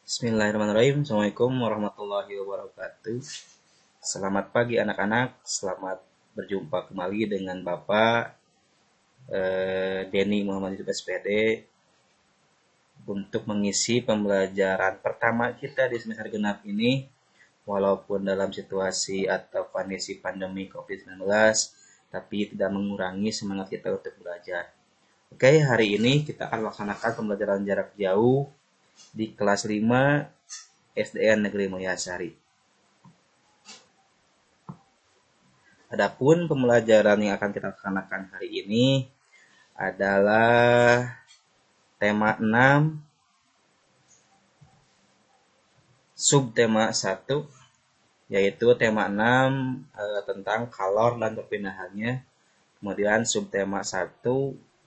Bismillahirrahmanirrahim. Assalamualaikum warahmatullahi wabarakatuh. Selamat pagi anak-anak. Selamat berjumpa kembali dengan Bapak Denny Muhammad Yusuf SPD untuk mengisi pembelajaran pertama kita di semester genap ini. Walaupun dalam situasi atau kondisi pandemi COVID-19, tapi tidak mengurangi semangat kita untuk belajar. Oke, hari ini kita akan melaksanakan pembelajaran jarak jauh di kelas 5 SDN Negeri Mulyasari. Adapun pembelajaran yang akan kita laksanakan hari ini adalah tema 6, subtema 1, yaitu tema 6 tentang kalor dan perpindahannya. Kemudian subtema 1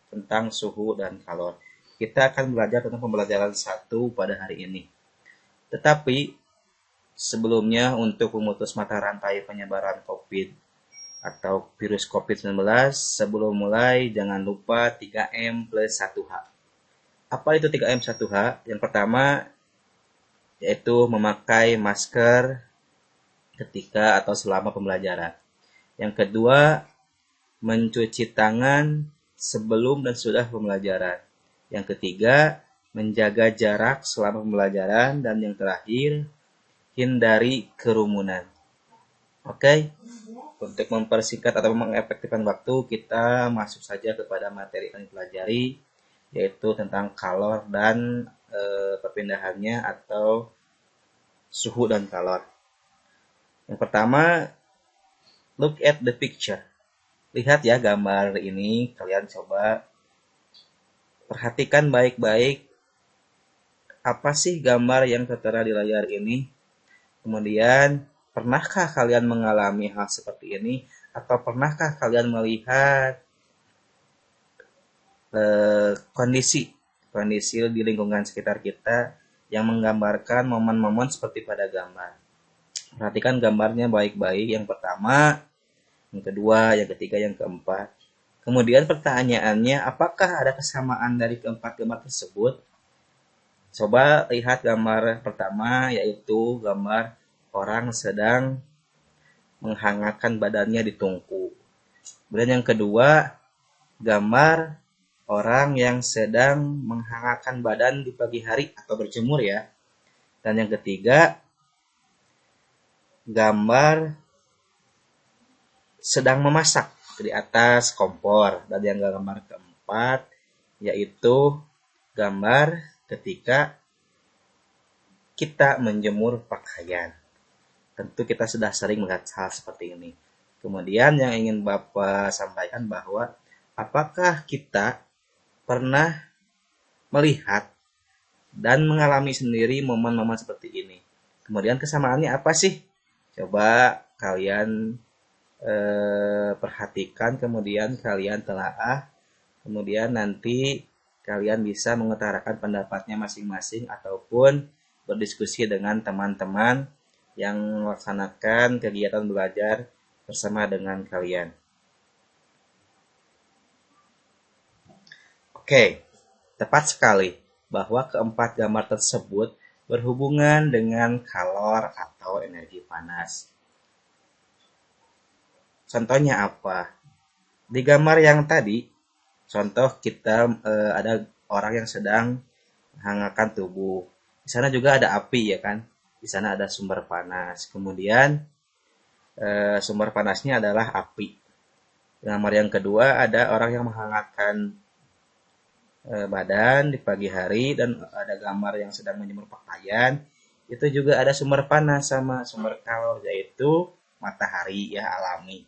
tentang suhu dan kalor. Kita akan belajar tentang pembelajaran 1 pada hari ini. Tetapi sebelumnya untuk memutus mata rantai penyebaran COVID atau virus COVID-19, sebelum mulai jangan lupa 3M plus 1H. Apa itu 3M 1H? Yang pertama yaitu memakai masker ketika atau selama pembelajaran. Yang kedua, mencuci tangan sebelum dan sudah pembelajaran. Yang ketiga, menjaga jarak selama pembelajaran. Dan yang terakhir, hindari kerumunan. Oke, untuk mempersingkat atau mengefektifkan waktu, kita masuk saja kepada materi yang dipelajari, yaitu tentang kalor dan perpindahannya atau suhu dan kalor. Yang pertama, look at the picture. Lihat ya gambar ini, kalian coba perhatikan baik-baik apa sih gambar yang tertera di layar ini. Kemudian, pernahkah kalian mengalami hal seperti ini? Atau pernahkah kalian melihat kondisi di lingkungan sekitar kita yang menggambarkan momen-momen seperti pada gambar? Perhatikan gambarnya baik-baik. Yang pertama, yang kedua, yang ketiga, yang keempat. Kemudian pertanyaannya, apakah ada kesamaan dari keempat gambar tersebut? Coba lihat gambar pertama, yaitu gambar orang sedang menghangatkan badannya di tungku. Kemudian yang kedua, gambar orang yang sedang menghangatkan badan di pagi hari atau berjemur ya. Dan yang ketiga, gambar sedang memasak di atas kompor. Dan yang gambar keempat yaitu gambar ketika kita menjemur pakaian. Tentu kita sudah sering melihat hal seperti ini. Kemudian yang ingin Bapak sampaikan bahwa apakah kita pernah melihat dan mengalami sendiri momen-momen seperti ini? Kemudian kesamaannya apa sih? Coba kalian perhatikan, kemudian kalian telaah, kemudian nanti kalian bisa mengutarakan pendapatnya masing-masing ataupun berdiskusi dengan teman-teman yang melaksanakan kegiatan belajar bersama dengan kalian. Oke, tepat sekali bahwa keempat gambar tersebut berhubungan dengan kalor atau energi panas. Contohnya apa? Di gambar yang tadi, contoh kita ada orang yang sedang menghangatkan tubuh. Di sana juga ada api ya kan? Di sana ada sumber panas. Kemudian sumber panasnya adalah api. Gambar yang kedua ada orang yang menghangatkan badan di pagi hari dan ada gambar yang sedang menjemur pakaian. Itu juga ada sumber panas sama sumber kalor, yaitu matahari ya, alami.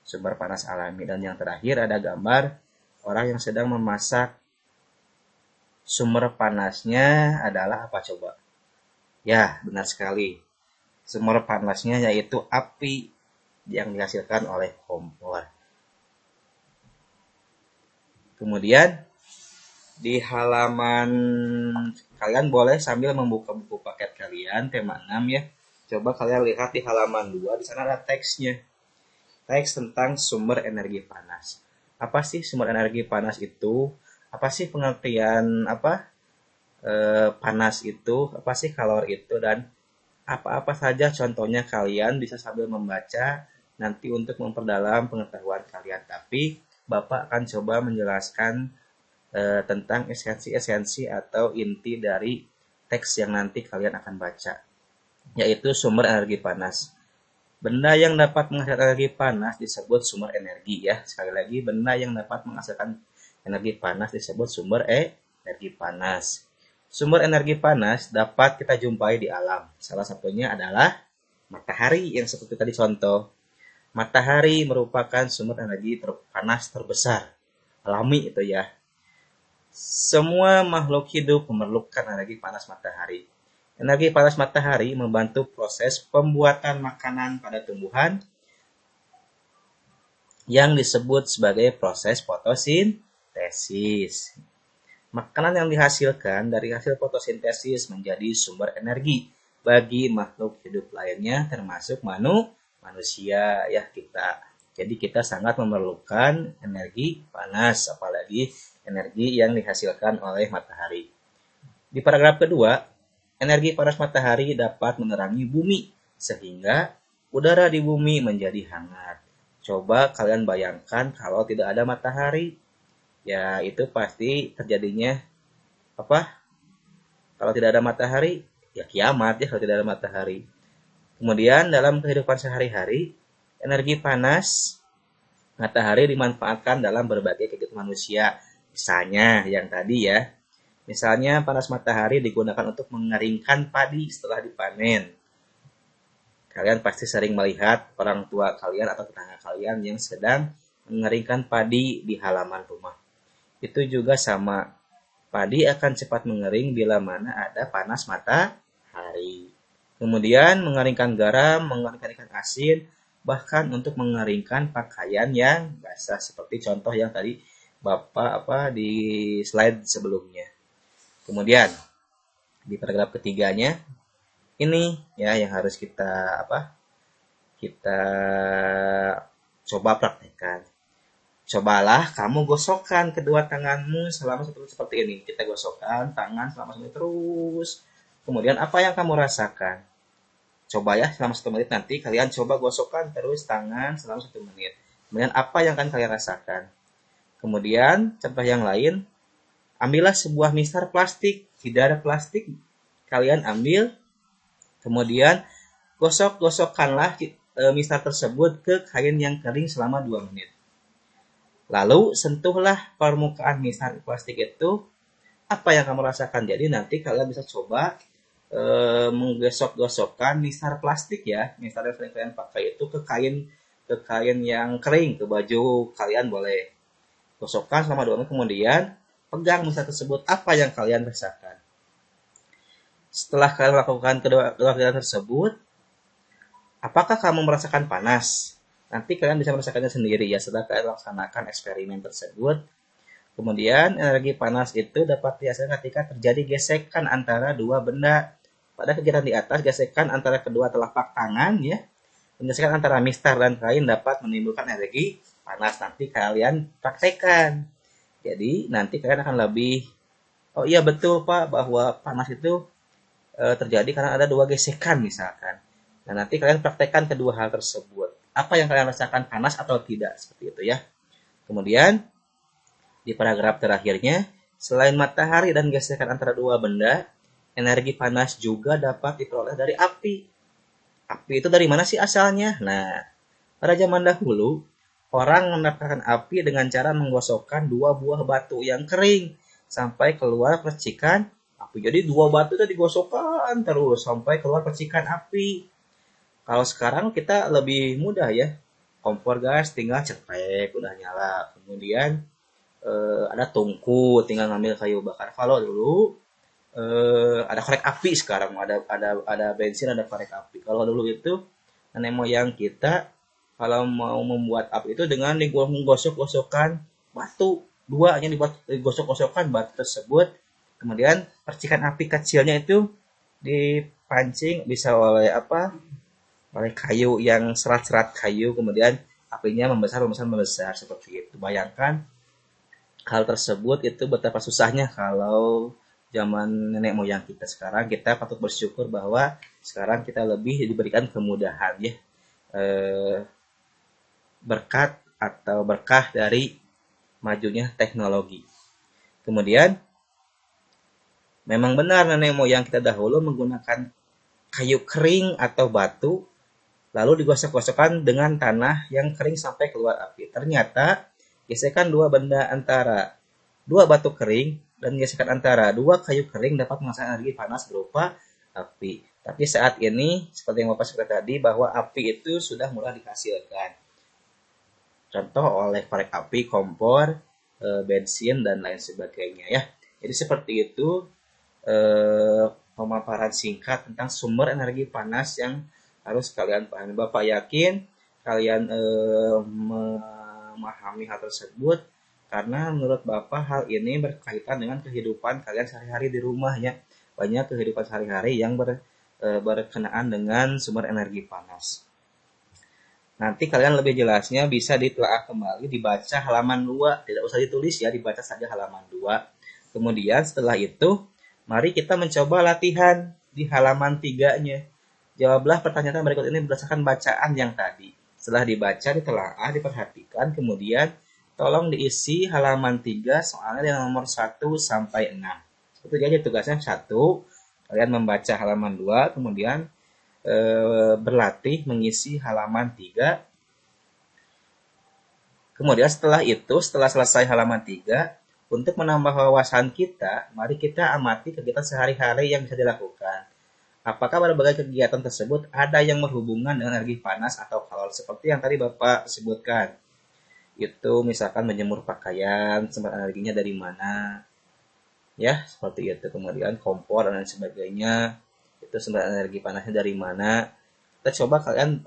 Sumber panas alami. Dan yang terakhir ada gambar orang yang sedang memasak. Sumber panasnya adalah apa coba? Ya, benar sekali. Sumber panasnya yaitu api yang dihasilkan oleh kompor. Kemudian di halaman kalian boleh sambil membuka buku paket kalian tema 6 ya. Coba kalian lihat di halaman 2, di sana ada teksnya. Teks tentang sumber energi panas. Apa sih sumber energi panas itu? Apa sih pengertian panas itu, apa sih kalor itu, dan apa-apa saja contohnya kalian bisa sambil membaca nanti untuk memperdalam pengetahuan kalian. Tapi Bapak akan coba menjelaskan tentang esensi-esensi atau inti dari teks yang nanti kalian akan baca, yaitu sumber energi panas. Benda yang dapat menghasilkan energi panas disebut sumber energi ya. Sekali lagi, benda yang dapat menghasilkan energi panas disebut sumber energi panas. Sumber energi panas dapat kita jumpai di alam. Salah satunya adalah matahari yang seperti tadi contoh. Matahari merupakan sumber energi panas terbesar alami itu ya. Semua makhluk hidup memerlukan energi panas matahari. Energi panas matahari membantu proses pembuatan makanan pada tumbuhan yang disebut sebagai proses fotosintesis. Makanan yang dihasilkan dari hasil fotosintesis menjadi sumber energi bagi makhluk hidup lainnya termasuk manusia ya kita. Jadi kita sangat memerlukan energi panas, apalagi energi yang dihasilkan oleh matahari. Di paragraf kedua, energi panas matahari dapat menerangi bumi sehingga udara di bumi menjadi hangat. Coba kalian bayangkan kalau tidak ada matahari, ya itu pasti terjadinya apa? Kalau tidak ada matahari, ya kiamat ya kalau tidak ada matahari. Kemudian dalam kehidupan sehari-hari, energi panas matahari dimanfaatkan dalam berbagai kegiatan manusia. Misalnya yang tadi ya, misalnya panas matahari digunakan untuk mengeringkan padi setelah dipanen. Kalian pasti sering melihat orang tua kalian atau tetangga kalian yang sedang mengeringkan padi di halaman rumah. Itu juga sama, padi akan cepat mengering bila mana ada panas matahari. Kemudian mengeringkan garam, mengeringkan ikan asin, bahkan untuk mengeringkan pakaian yang basah seperti contoh yang tadi Bapak di slide sebelumnya. Kemudian di paragraf ketiganya ini ya yang harus kita kita coba praktekkan. Cobalah kamu gosokkan kedua tanganmu selama 1 menit seperti ini. Kita gosokkan tangan selama 1 menit terus. Kemudian apa yang kamu rasakan? Coba ya selama 1 menit nanti kalian coba gosokkan terus tangan selama 1 menit. Kemudian apa yang akan kalian rasakan? Kemudian contoh yang lain, ambillah sebuah mistar plastik, tidak ada plastik, kalian ambil, kemudian gosok-gosokkanlah mistar tersebut ke kain yang kering selama 2 menit. Lalu sentuhlah permukaan mistar plastik itu, apa yang kamu rasakan? Jadi nanti kalian bisa coba menggosok-gosokkan mistar plastik ya, mistar yang sering kalian pakai itu ke kain yang kering, ke baju kalian boleh. Gosokkan selama 2 menit, kemudian pegang mistar tersebut, apa yang kalian rasakan. Setelah kalian lakukan kedua kegiatan tersebut, apakah kamu merasakan panas? Nanti kalian bisa merasakannya sendiri ya setelah kalian laksanakan eksperimen tersebut. Kemudian energi panas itu dapat dihasilkan ketika terjadi gesekan antara dua benda. Pada kegiatan di atas, gesekan antara kedua telapak tangan ya, gesekan antara mistar dan kain dapat menimbulkan energi panas. Nanti kalian praktekkan. Jadi nanti kalian akan lebih, oh iya betul Pak bahwa panas itu terjadi karena ada dua gesekan misalkan. Nah nanti kalian praktekkan kedua hal tersebut. Apa yang kalian rasakan, panas atau tidak, seperti itu ya. Kemudian di paragraf terakhirnya, selain matahari dan gesekan antara dua benda, energi panas juga dapat diperoleh dari api. Api itu dari mana sih asalnya? Nah, pada zaman dahulu, orang mendapatkan api dengan cara menggosokkan 2 buah batu yang kering sampai keluar percikan api. Jadi 2 batu itu digosokkan terus sampai keluar percikan api. Kalau sekarang kita lebih mudah ya, kompor gas tinggal cekrek udah nyala. Kemudian ada tungku, tinggal ngambil kayu bakar. Kalau dulu ada korek api, sekarang ada bensin, ada korek api. Kalau dulu itu nenek moyang kita kalau mau membuat api itu dengan digosok-gosokkan batu, duanya digosok-gosokkan batu tersebut, kemudian percikan api kecilnya itu dipancing bisa oleh oleh kayu yang serat-serat kayu, kemudian apinya membesar seperti itu. Bayangkan hal tersebut itu betapa susahnya kalau zaman nenek moyang kita. Sekarang kita patut bersyukur bahwa sekarang kita lebih diberikan kemudahan ya, berkat atau berkah dari majunya teknologi. Kemudian memang benar nenek moyang kita dahulu menggunakan kayu kering atau batu lalu digosok-gosokkan dengan tanah yang kering sampai keluar api. Ternyata gesekan dua benda antara dua batu kering dan gesekan antara dua kayu kering dapat menghasilkan energi panas berupa api. Tapi saat ini, seperti yang Bapak sebutkan tadi, bahwa api itu sudah mulai dihasilkan. Contoh oleh korek api, kompor, bensin, dan lain sebagainya ya. Jadi seperti itu pemaparan singkat tentang sumber energi panas yang harus kalian pahami. Bapak yakin kalian memahami hal tersebut karena menurut Bapak hal ini berkaitan dengan kehidupan kalian sehari-hari di rumahnya. Banyak kehidupan sehari-hari yang berkenaan dengan sumber energi panas. Nanti kalian lebih jelasnya bisa ditelaah kembali, dibaca halaman 2, tidak usah ditulis ya, dibaca saja halaman 2. Kemudian setelah itu, mari kita mencoba latihan di halaman 3-nya. Jawablah pertanyaan berikut ini berdasarkan bacaan yang tadi. Setelah dibaca, ditelaah, diperhatikan, kemudian tolong diisi halaman 3 soalnya yang nomor 1 sampai 6. Itu aja tugasnya. 1, kalian membaca halaman 2, kemudian berlatih mengisi halaman 3. Kemudian setelah itu, setelah selesai halaman 3, untuk menambah wawasan kita, mari kita amati kegiatan sehari-hari yang bisa dilakukan. Apakah berbagai kegiatan tersebut ada yang berhubungan dengan energi panas atau kalor seperti yang tadi Bapak sebutkan. Itu misalkan menjemur pakaian, sumber energinya dari mana? Ya, seperti itu. Kemudian kompor dan sebagainya. Itu sumber energi panasnya dari mana. Kita coba kalian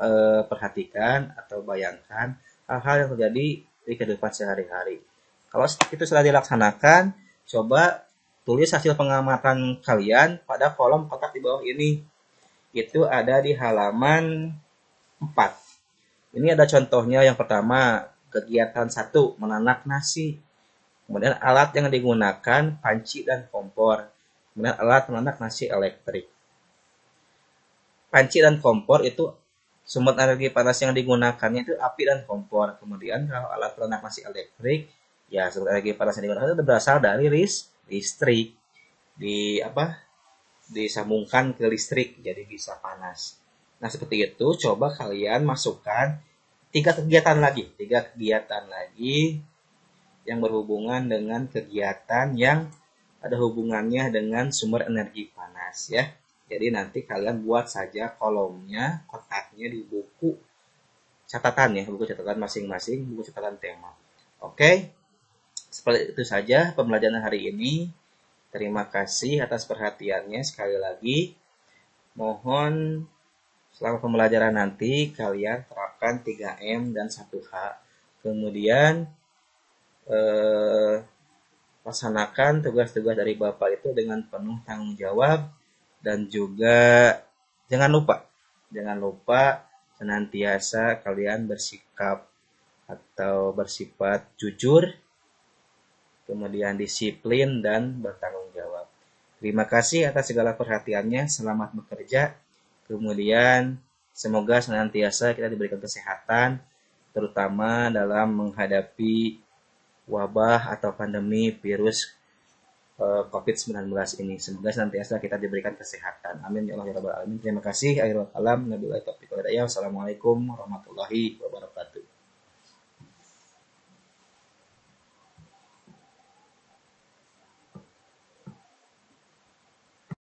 perhatikan atau bayangkan hal-hal yang terjadi di kehidupan sehari-hari. Kalau itu sudah dilaksanakan, coba tulis hasil pengamatan kalian pada kolom kotak di bawah ini. Itu ada di halaman 4. Ini ada contohnya. Yang pertama, kegiatan 1, menanak nasi. Kemudian alat yang digunakan, panci dan kompor. Kemudian alat menanak nasi elektrik. Panci dan kompor itu sumber energi panas yang digunakannya itu api dan kompor. Kemudian kalau alat penanak nasi elektrik, ya sumber energi panas yang digunakan itu berasal dari listrik. Disambungkan ke listrik jadi bisa panas. Nah, seperti itu coba kalian masukkan 3 kegiatan lagi yang berhubungan dengan kegiatan yang ada hubungannya dengan sumber energi panas ya. Jadi nanti kalian buat saja kolomnya, kotaknya di buku catatan ya, buku catatan masing-masing, buku catatan tema. Oke, seperti itu saja pembelajaran hari ini. Terima kasih atas perhatiannya sekali lagi. Mohon selama pembelajaran nanti kalian terapkan 3M dan 1H. Kemudian laksanakan tugas-tugas dari Bapak itu dengan penuh tanggung jawab. Dan juga jangan lupa senantiasa kalian bersikap atau bersifat jujur, kemudian disiplin dan bertanggung jawab. Terima kasih atas segala perhatiannya, selamat bekerja. Kemudian semoga senantiasa kita diberikan kesehatan, terutama dalam menghadapi wabah atau pandemi virus COVID-19 ini. Semoga senantiasa kita diberikan kesehatan. Amin ya Allah ya rabbal alamin. Terima kasih. Akhirul kalam. Wassalamualaikum warahmatullahi wabarakatuh.